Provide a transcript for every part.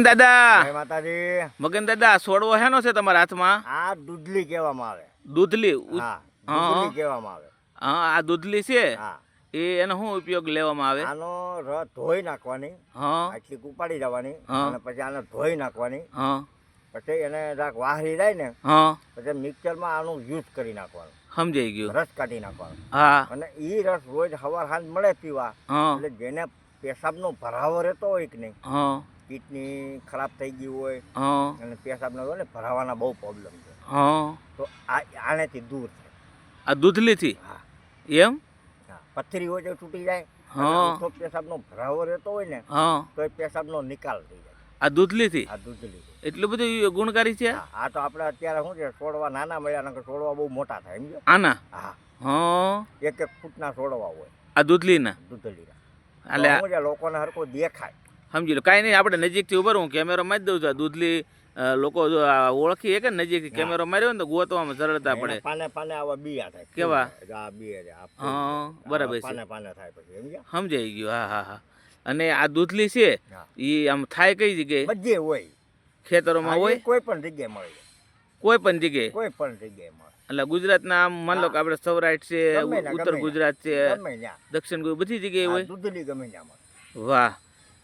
દાદા જય માતાજી. મગન દાદા છોડવો હેનો છે તમારા હાથમાં? આ દૂધલી કહેવામાં આવે. દૂધલી? હા, દૂધલી કહેવામાં આવે. હા, આ દૂધલી છે. હા, એનો શું ઉપયોગ લેવામાં આવે? આનો રસ ધોઈ નાખવાની, હા આટલી ઉપાડી જવાની હા. અને પછી આને ધોઈ નાખવાની. હા પછી એને જરાક વાહરી જાય ને હા, પછી મિક્સરમાં આનું યુઝ કરી નાખવાનું, સમજાઈ ગયું. રસ કાઢી નાખવાનો. હા અને એ રસ રોજ સવાર સાંજ મળે પીવા. હા એટલે જેને પેશાબનો ભરાવો રહેતો હોય કે નહીં, હા કિડની ખરાબ થઈ ગઈ હોય હા અને પેશાબનો હોય ને ભરાવાના બહુ પ્રોબ્લેમ છે, હા. તો આનેથી દૂર છે. આ દૂધલીથી? હા એમ? હા, પથરી હોય તો તૂટી જાય. હા તો પેશાબનો ભરાવો રહેતો હોય ને હા, તો એ પેશાબનો નિકાલ થઈ જાય. આ દૂધલીથી આ દૂધલી. એટલું બધું ગુણકારી છે? હા, આ તો આપણે અત્યારે શું છે, છોડવા નાના મળ્યા નકર છોડવા બહુ મોટા થાય સમજો. આના? હા, હા, એક એક ફૂટના છોડવા હોય આ દૂધલીના. દૂધલીના. એટલે શું છે, લોકોને હરકો દેખાય. સમજી લો. કાંઈ નહીં, આપણે નજીકથી ઉભા હું કેમેરો મારી દઉં છું. આ દૂધલી લોકો જો આ ઓળખી કે નજીકથી કેમેરો માર્યો ને તો ગોતવામાં સરળતા પડે. પાને પાને આવા બીયા થાય. કેવા? આ બીયા. હા, બરાબર છે. પાને પાને થાય પછી સમજ્યા? સમજાઈ ગયું. હા હા હા. અને આ દૂધલી છે એ આમ થાય કઈ જગ્યાએ? બધે હોય, ખેતરોમાં હોય, કોઈ પણ જગ્યાએ મળે. કોઈ પણ જગ્યાએ? કોઈ પણ જગ્યાએ મળે. એટલે ગુજરાતના આમ માન લો કે આપણે સૌરાષ્ટ્ર છે, ઉત્તર ગુજરાત છે, દક્ષિણ ગુજરાત, બધી જગ્યાએ હોય. દૂધલી ગમે ત્યાં મળે. વાહ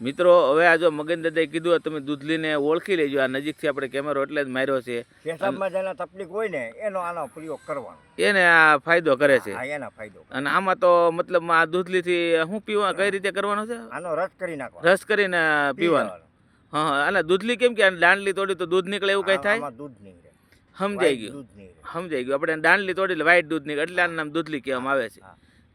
મિત્રો, હવે આ જો મગન દાદાએ કીધું તમે દૂધલીને ઓળખી લેજો. આ નજીકથી આપણે કેમેરો એટલે જ માર્યો છે. પેશાબમાં જેને તકલીફ હોય ને એનો આનો પ્રયોગ કરવાનો, એને આ ફાયદો કરે છે. હા, એના ફાયદો. અને આમાં તો મતલબ આ દૂધલીથી શું પીવા, કઈ રીતે કરવાનો છે? આનો રસ કરી નાખવાનો, રસ કરીને પીવાનો. હા હા. અને દૂધલી કેમ કે દાંડલી તોડી તો દૂધ નીકળે એવું કઈ થાય? આમાં દૂધ નીકળે. સમજાઈ ગયું, સમજાઈ ગયું. આપણે દાંડલી તોડી એટલે વ્હાઈટ દૂધ નીકળે એટલે આનું નામ દૂધલી કહેવામાં આવે છે.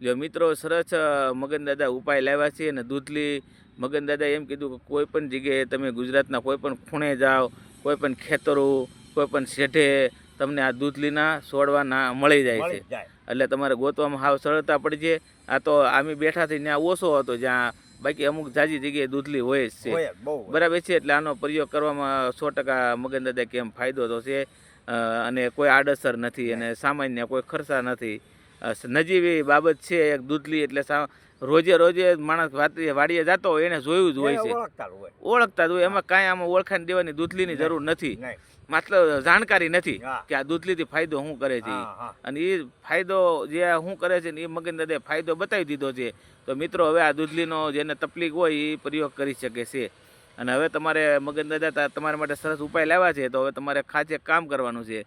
જો મિત્રો, સરસ મગન દાદા ઉપાય લાવ્યા છે. અને દૂધલી મગન દાદા એમ કીધું કે કોઈ પણ જગ્યાએ તમે ગુજરાતના કોઈ પણ ખૂણે જાઓ, કોઈ પણ ખેતરો, કોઈ પણ શેઠે તમને આ દૂધલીના છોડવાના મળી જાય છે. એટલે તમારે ગોતવામાં હાવ સરળતા પડી છે. આ તો આમી બેઠાથી ત્યાં ઓછો હતો, જ્યાં બાકી અમુક જાજી જગ્યાએ દૂધલી હોય જ છે. બરાબર છે. એટલે આનો પ્રયોગ કરવામાં 100% મગન દાદા કેમ ફાયદો તો છે. અને કોઈ આડઅસર નથી અને સામાન્ય કોઈ ખર્ચા નથી. નજીવી બાબત છે એક દૂધલી. એટલે રોજે રોજે માણસ વાડીએ જતો હોય એને જોયું જ હોય છે, ઓળખતા જ હોય. એમાં કાંઈ આમાં ઓળખાણ દેવાની દૂધલીની જરૂર નથી. માત્ર જાણકારી નથી કે આ દૂધલીથી ફાયદો શું કરે છે. અને એ ફાયદો જે શું કરે છે ને એ મગન દાદાએ ફાયદો બતાવી દીધો છે. તો મિત્રો, હવે આ દૂધલીનો જેને તકલીફ હોય એ પ્રયોગ કરી શકે છે. અને હવે તમારે મગન દાદા તમારા માટે સરસ ઉપાય લાવ્યા છે. તો હવે તમારે ખાસ એક કામ કરવાનું છે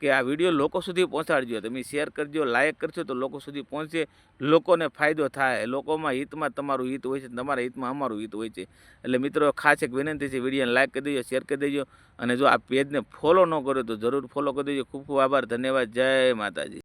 કે આ વિડીયો લોકો સુધી પહોંચાડજો. તમે શેર કરજો, લાઇક કરજો તો લોકો સુધી પહોંચે, લોકોને ફાયદો થાય. લોકોમાં હિતમાં તમારું હિત હોય છે, તમારા હિતમાં અમારું હિત હોય છે. એટલે મિત્રો, ખાસ એક વિનંતી છે, વિડીયોને લાઇક કરી દેજો, શેર કરી દેજો. અને જો આ પેજને ફોલો ન કર્યો તો જરૂર ફોલો કરી દેજો. ખૂબ ખૂબ આભાર, ધન્યવાદ. જય માતાજી.